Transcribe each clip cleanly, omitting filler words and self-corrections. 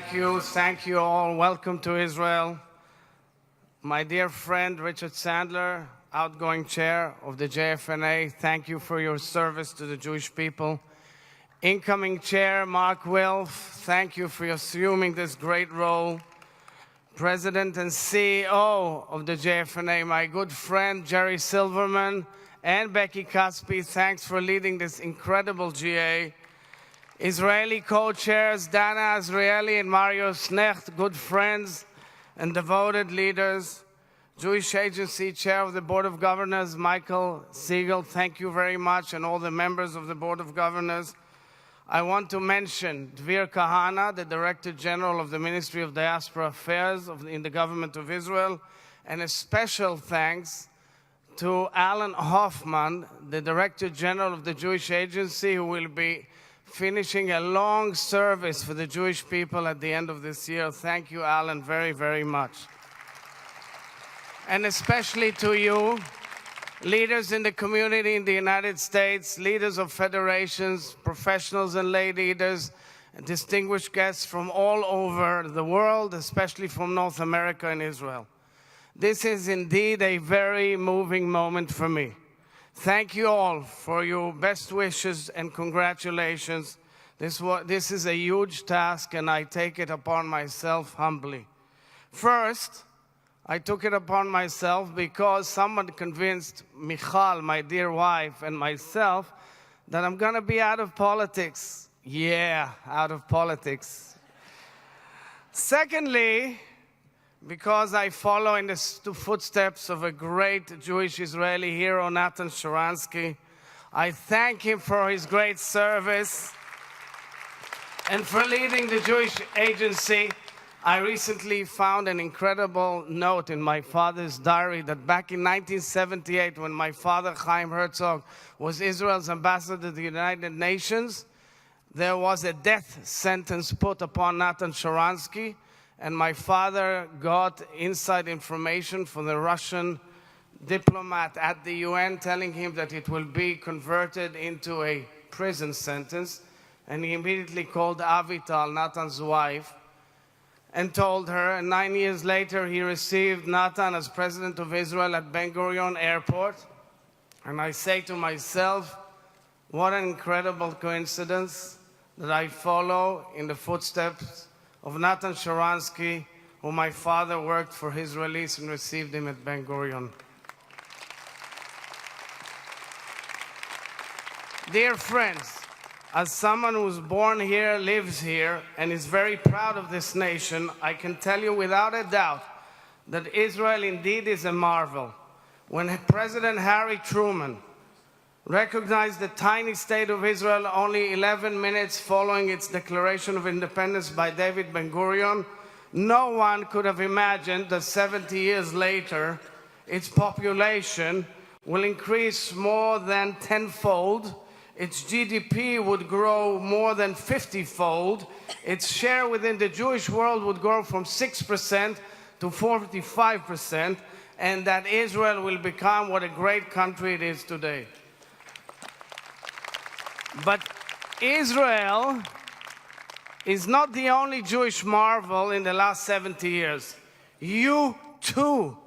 Thank you all. Welcome to Israel. My dear friend Richard Sandler, outgoing chair of the JFNA, thank you for your service to the Jewish people. Incoming chair Mark Wilf, thank you for assuming this great role. President and CEO of the JFNA, my good friend Jerry Silverman and Becky Caspi, thanks for leading this incredible GA. Israeli co-chairs Dana Azrieli and Mario Snecht, good friends and devoted leaders. Jewish Agency Chair of the Board of Governors, Michael Siegel, thank you very much, and all the members of the Board of Governors. I want to mention Dvir Kahana, the Director General of the Ministry of Diaspora Affairs in the Government of Israel, and a special thanks to Alan Hoffman, the Director General of the Jewish Agency, who will be finishing a long service for the Jewish people at the end of this year. Thank you, Alan, very, very much. And especially to you, leaders in the community in the United States, leaders of federations, professionals and lay leaders, and distinguished guests from all over the world, especially from North America and Israel. This is indeed a very moving moment for me. Thank you all for your best wishes and congratulations. This is a huge task, and I take it upon myself humbly. First, I took it upon myself because someone convinced Michal, my dear wife, and myself that I'm going to be out of politics. Yeah, out of politics. Secondly, because I follow in the footsteps of a great Jewish Israeli hero, Natan Sharansky. I thank him for his great service and for leading the Jewish Agency. I recently found an incredible note in my father's diary that back in 1978, when my father, Chaim Herzog, was Israel's ambassador to the United Nations, there was a death sentence put upon Natan Sharansky, and my father got inside information from the Russian diplomat at the UN telling him that it will be converted into a prison sentence. And he immediately called Avital, Natan's wife, and told her. And 9 years later, he received Natan as president of Israel at Ben Gurion Airport. And I say to myself, what an incredible coincidence that I follow in the footsteps of Natan Sharansky, who my father worked for his release and received him at Ben Gurion. Dear friends, as someone who was born here, lives here, and is very proud of this nation, I can tell you without a doubt that Israel indeed is a marvel. When President Harry Truman recognized the tiny state of Israel only 11 minutes following its declaration of independence by David Ben-Gurion, no one could have imagined that 70 years later, its population will increase more than tenfold, its GDP would grow more than 50-fold, its share within the Jewish world would grow from 6% to 45%, and that Israel will become what a great country it is today. But Israel is not the only Jewish marvel in the last 70 years. You, too,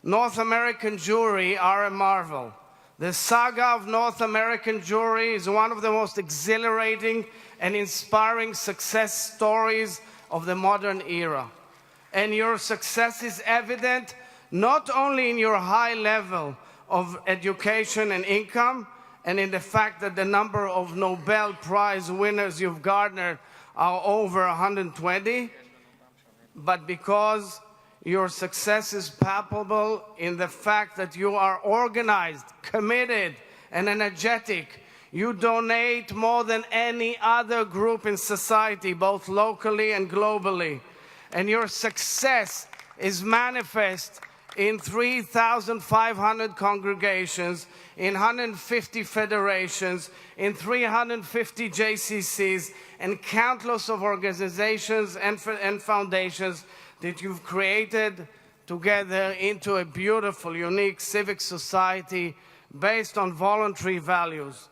North American Jewry, are a marvel. The saga of North American Jewry is one of the most exhilarating and inspiring success stories of the modern era. And your success is evident not only in your high level of education and income, and in the fact that the number of Nobel Prize winners you've garnered are over 120, but because your success is palpable in the fact that you are organized, committed, and energetic. You donate more than any other group in society, both locally and globally. And your success is manifest in 3,500 congregations, in 150 federations, in 350 JCCs, and countless of organizations and foundations that you've created together into a beautiful, unique civic society based on voluntary values.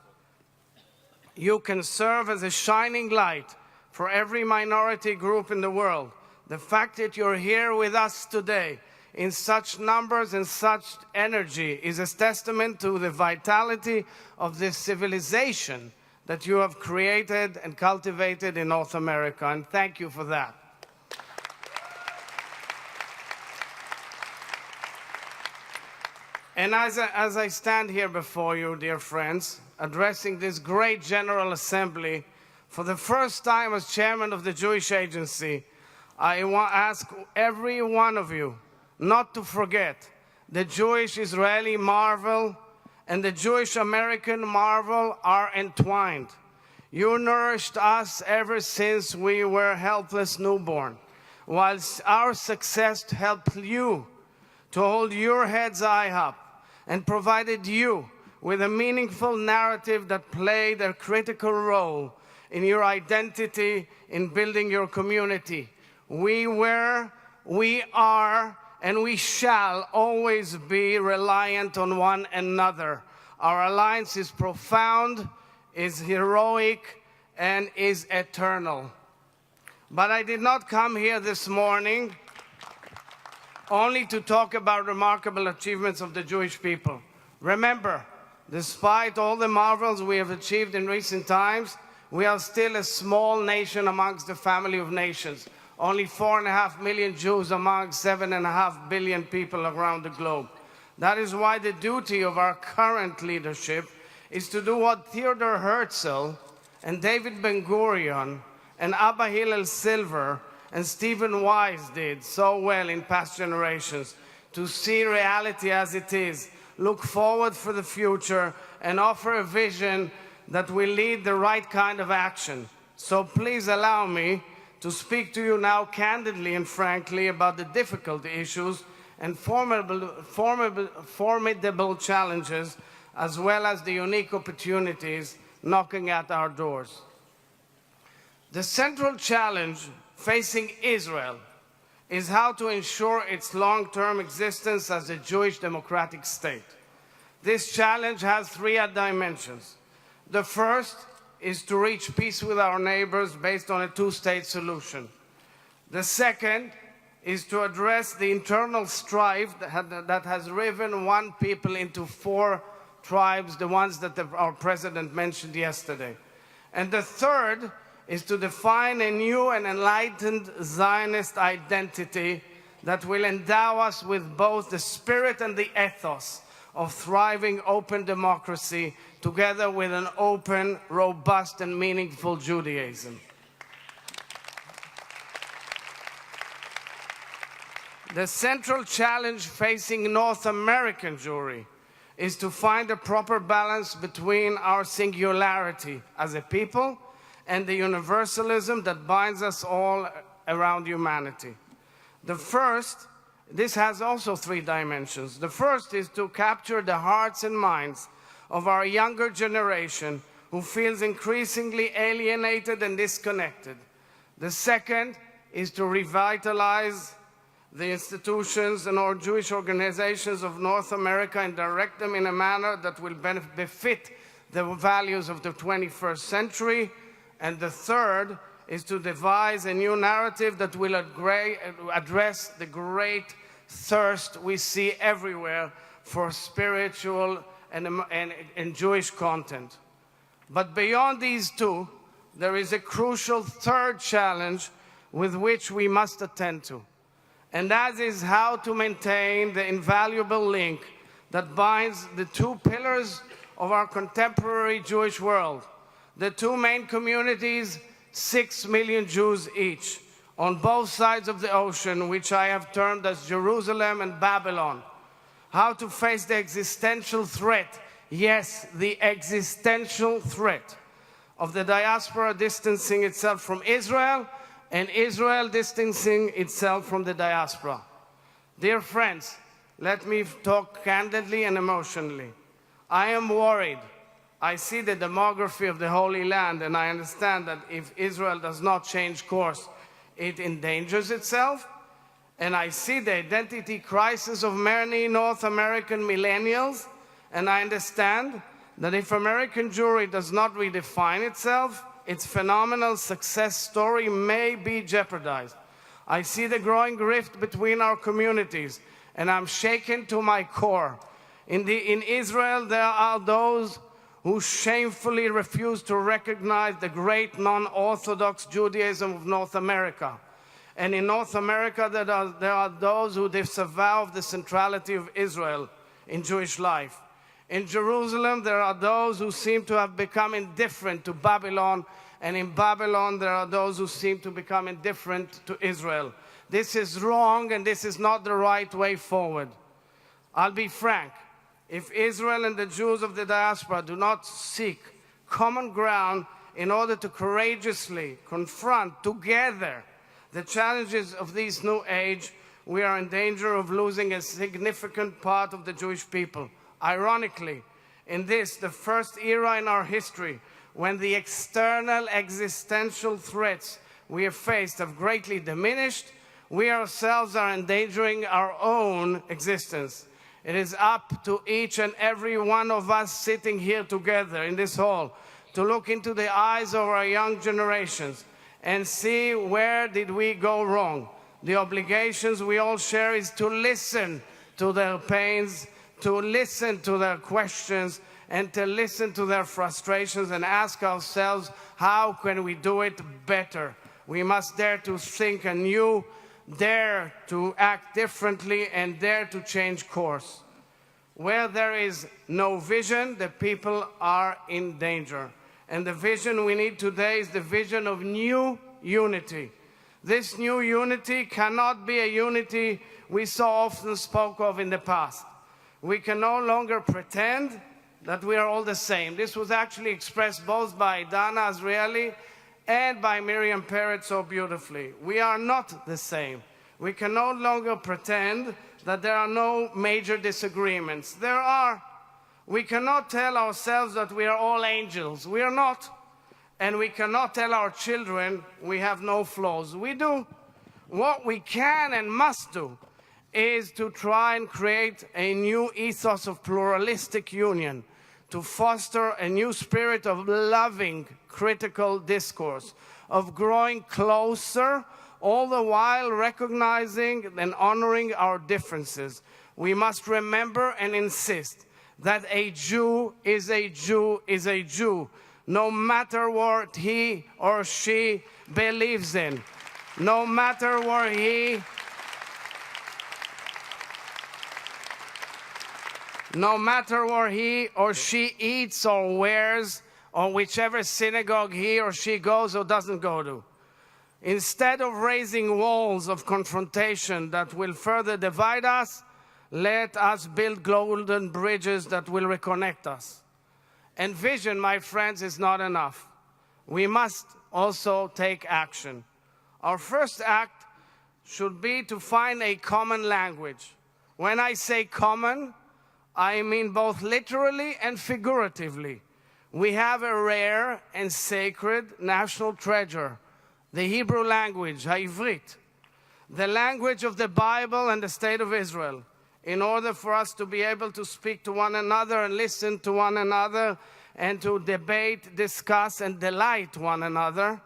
You can serve as a shining light for every minority group in the world. The fact that you're here with us today in such numbers and such energy is a testament to the vitality of this civilization that you have created and cultivated in North America, and thank you for that. And as I stand here before you, dear friends, addressing this great General Assembly, for the first time as chairman of the Jewish Agency, I want to ask every one of you not to forget the Jewish-Israeli marvel and the Jewish-American marvel are entwined. You nourished us ever since we were helpless newborn, whilst our success helped you to hold your heads high up and provided you with a meaningful narrative that played a critical role in your identity, in building your community. We were, we are, and we shall always be reliant on one another. Our alliance is profound, is heroic, and is eternal. But I did not come here this morning only to talk about remarkable achievements of the Jewish people. Remember, despite all the marvels we have achieved in recent times, we are still a small nation amongst the family of nations. Only 4.5 million Jews among 7.5 billion people around the globe. That is why the duty of our current leadership is to do what Theodor Herzl and David Ben-Gurion and Abba Hillel Silver and Stephen Wise did so well in past generations, to see reality as it is, look forward for the future, and offer a vision that will lead the right kind of action. So please allow me to speak to you now candidly and frankly about the difficult issues and formidable challenges, as well as the unique opportunities knocking at our doors. The central challenge facing Israel is how to ensure its long-term existence as a Jewish democratic state. This challenge has three dimensions. The first is to reach peace with our neighbors based on a two-state solution. The second is to address the internal strife that has riven one people into four tribes, the ones that our president mentioned yesterday. And the third is to define a new and enlightened Zionist identity that will endow us with both the spirit and the ethos of thriving open democracy, together with an open, robust, and meaningful Judaism. The central challenge facing North American Jewry is to find a proper balance between our singularity as a people and the universalism that binds us all around humanity. This has also three dimensions. The first is to capture the hearts and minds of our younger generation who feels increasingly alienated and disconnected. The second is to revitalize the institutions and our Jewish organizations of North America and direct them in a manner that will befit the values of the 21st century. And the third is to devise a new narrative that will address the great thirst we see everywhere for spiritual and Jewish content. But beyond these two, there is a crucial third challenge with which we must attend to. And that is how to maintain the invaluable link that binds the two pillars of our contemporary Jewish world. The two main communities, 6 million Jews each, on both sides of the ocean, which I have termed as Jerusalem and Babylon. How to face the existential threat, yes, the existential threat of the diaspora distancing itself from Israel and Israel distancing itself from the diaspora. Dear friends, let me talk candidly and emotionally. I am worried. I see the demography of the Holy Land, and I understand that if Israel does not change course, it endangers itself. And I see the identity crisis of many North American millennials, and I understand that if American Jewry does not redefine itself, its phenomenal success story may be jeopardized. I see the growing rift between our communities, and I'm shaken to my core. In Israel, there are those who shamefully refuse to recognize the great non-Orthodox Judaism of North America. And in North America, there are those who disavow the centrality of Israel in Jewish life. In Jerusalem, there are those who seem to have become indifferent to Babylon, and in Babylon, there are those who seem to become indifferent to Israel. This is wrong, and this is not the right way forward. I'll be frank. If Israel and the Jews of the diaspora do not seek common ground in order to courageously confront together the challenges of this new age, we are in danger of losing a significant part of the Jewish people. Ironically, in this, the first era in our history, when the external existential threats we have faced have greatly diminished, we ourselves are endangering our own existence. It is up to each and every one of us sitting here together in this hall to look into the eyes of our young generations and see where did we go wrong. The obligations we all share is to listen to their pains, to listen to their questions, and to listen to their frustrations and ask ourselves, how can we do it better? We must dare to think anew, dare to act differently, and dare to change course. Where there is no vision, the people are in danger. And the vision we need today is the vision of new unity. This new unity cannot be a unity we so often spoke of in the past. We can no longer pretend that we are all the same. This was actually expressed both by Dana Azrieli and by Miriam Peretz so beautifully. We are not the same. We can no longer pretend that there are no major disagreements. There are. We cannot tell ourselves that we are all angels. We are not. And we cannot tell our children we have no flaws. We do. What we can and must do is to try and create a new ethos of pluralistic union, to foster a new spirit of loving, critical discourse, of growing closer, all the while recognizing and honoring our differences. We must remember and insist that a Jew is a Jew is a Jew, no matter what he or she believes in, no matter where he or she eats or wears, or whichever synagogue he or she goes or doesn't go to. Instead of raising walls of confrontation that will further divide us, let us build golden bridges that will reconnect us. And vision, my friends, is not enough. We must also take action. Our first act should be to find a common language. When I say common, I mean both literally and figuratively. We have a rare and sacred national treasure, the Hebrew language, Ha'ivrit, the language of the Bible and the state of Israel. In order for us to be able to speak to one another and listen to one another and to debate, discuss, and delight one another,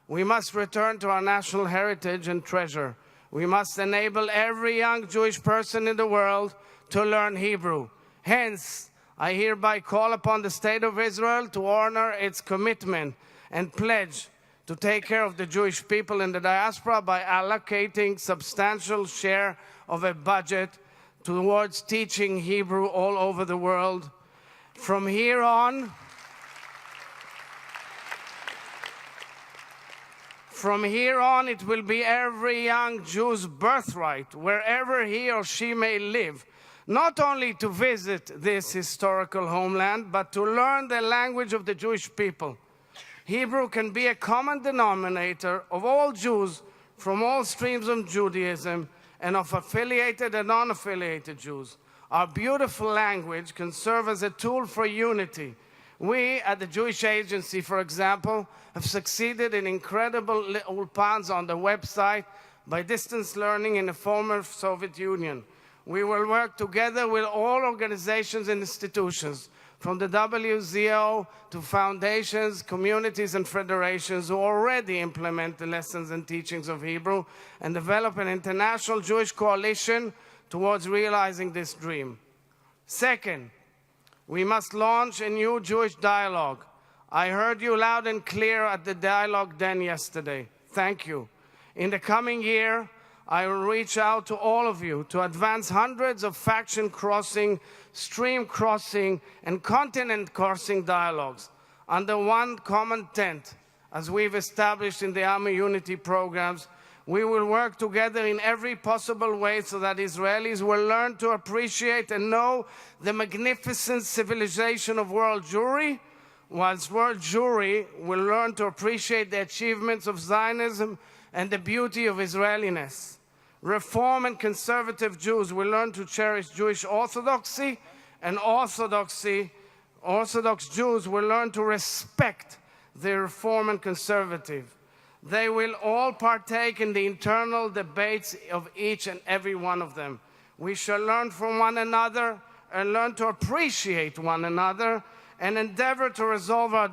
we must return to our national heritage and treasure. We must enable every young Jewish person in the world to learn Hebrew. Hence, I hereby call upon the State of Israel to honor its commitment and pledge to take care of the Jewish people in the diaspora by allocating substantial share of a budget towards teaching Hebrew all over the world. From here on, it will be every young Jew's birthright, wherever he or she may live, not only to visit this historical homeland, but to learn the language of the Jewish people. Hebrew can be a common denominator of all Jews from all streams of Judaism and of affiliated and non-affiliated Jews. Our beautiful language can serve as a tool for unity. We, at the Jewish Agency, for example, have succeeded in incredible ulpans on the website by distance learning in the former Soviet Union. We will work together with all organizations and institutions from the WZO to foundations, communities, and federations who already implement the lessons and teachings of Hebrew and develop an international Jewish coalition towards realizing this dream. Second, we must launch a new Jewish dialogue. I heard you loud and clear at the dialogue den yesterday. Thank you. In the coming year, I will reach out to all of you to advance hundreds of faction-crossing, stream-crossing, and continent-crossing dialogues under one common tent. As we've established in the Army Unity programs, we will work together in every possible way so that Israelis will learn to appreciate and know the magnificent civilization of world Jewry, whilst world Jewry will learn to appreciate the achievements of Zionism and the beauty of Israeliness. Reform and conservative Jews will learn to cherish Jewish orthodoxy, and Orthodox Jews will learn to respect the Reform and conservative. They will all partake in the internal debates of each and every one of them. We shall learn from one another and learn to appreciate one another and endeavor to resolve our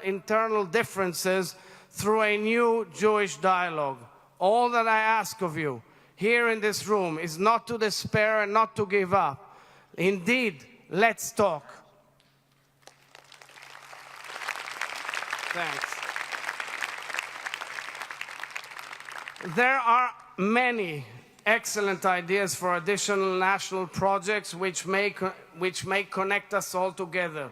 internal differences through a new Jewish dialogue. All that I ask of you here in this room is not to despair and not to give up. Indeed, let's talk. Thanks. There are many excellent ideas for additional national projects which may connect us all together.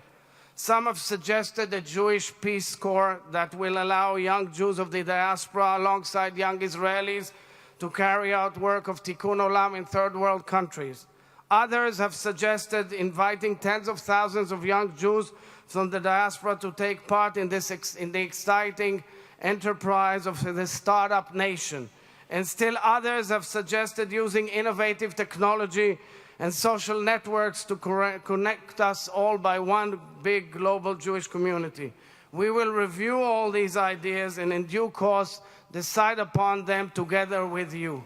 Some have suggested a Jewish Peace Corps that will allow young Jews of the diaspora alongside young Israelis to carry out work of Tikkun Olam in third world countries. Others have suggested inviting tens of thousands of young Jews from the diaspora to take part in the exciting enterprise of the startup nation. And still others have suggested using innovative technology and social networks to connect us all by one big global Jewish community. We will review all these ideas and in due course decide upon them together with you.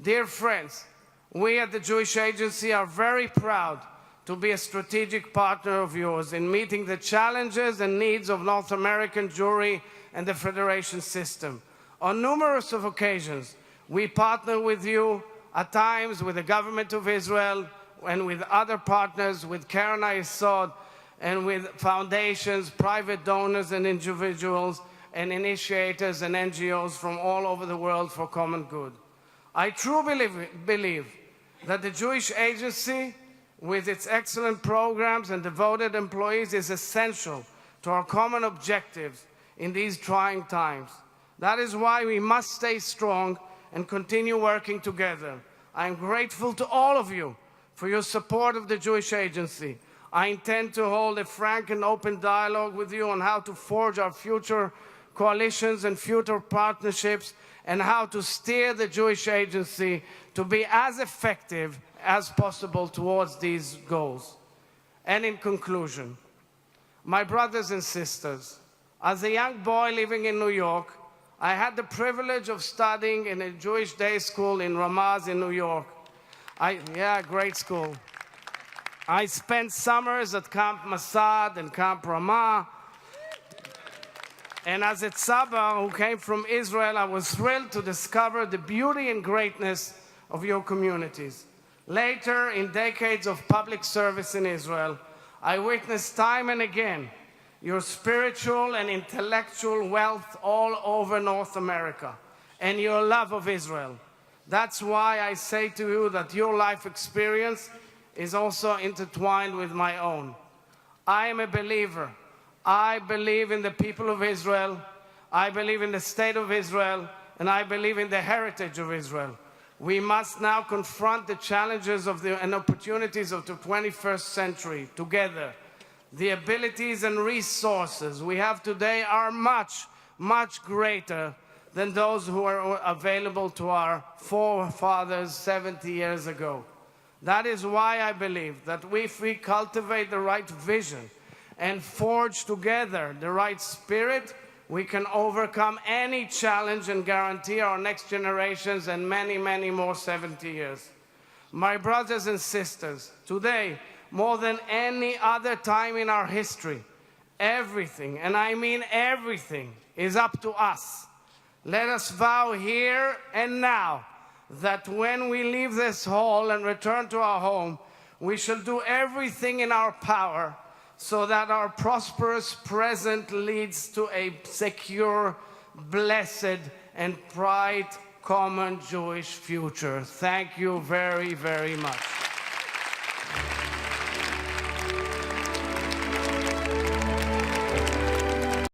Dear friends, we at the Jewish Agency are very proud to be a strategic partner of yours in meeting the challenges and needs of North American Jewry and the Federation system. On numerous occasions, we partner with you, at times with the government of Israel and with other partners, with Keren HaYesod and with foundations, private donors and individuals and initiators and NGOs from all over the world for common good. I truly believe that the Jewish Agency, with its excellent programs and devoted employees, is essential to our common objectives in these trying times. That is why we must stay strong and continue working together. I am grateful to all of you for your support of the Jewish Agency. I intend to hold a frank and open dialogue with you on how to forge our future coalitions and future partnerships and how to steer the Jewish Agency to be as effective as possible towards these goals. And in conclusion, my brothers and sisters, as a young boy living in New York, I had the privilege of studying in a Jewish day school in Ramaz in New York. Great school. I spent summers at Camp Masad and Camp Ramah. And as a tzabah who came from Israel, I was thrilled to discover the beauty and greatness of your communities. Later, in decades of public service in Israel, I witnessed time and again your spiritual and intellectual wealth all over North America and your love of Israel. That's why I say to you that your life experience is also intertwined with my own. I am a believer. I believe in the people of Israel. I believe in the state of Israel, and I believe in the heritage of Israel. We must now confront the challenges and opportunities of the 21st century together. The abilities and resources we have today are much, much greater than those who are available to our forefathers 70 years ago. That is why I believe that if we cultivate the right vision and forge together the right spirit, we can overcome any challenge and guarantee our next generations and many, many more 70 years. My brothers and sisters, today more than any other time in our history. Everything, and I mean everything, is up to us. Let us vow here and now that when we leave this hall and return to our home, we shall do everything in our power so that our prosperous present leads to a secure, blessed, and bright common Jewish future. Thank you very, very much.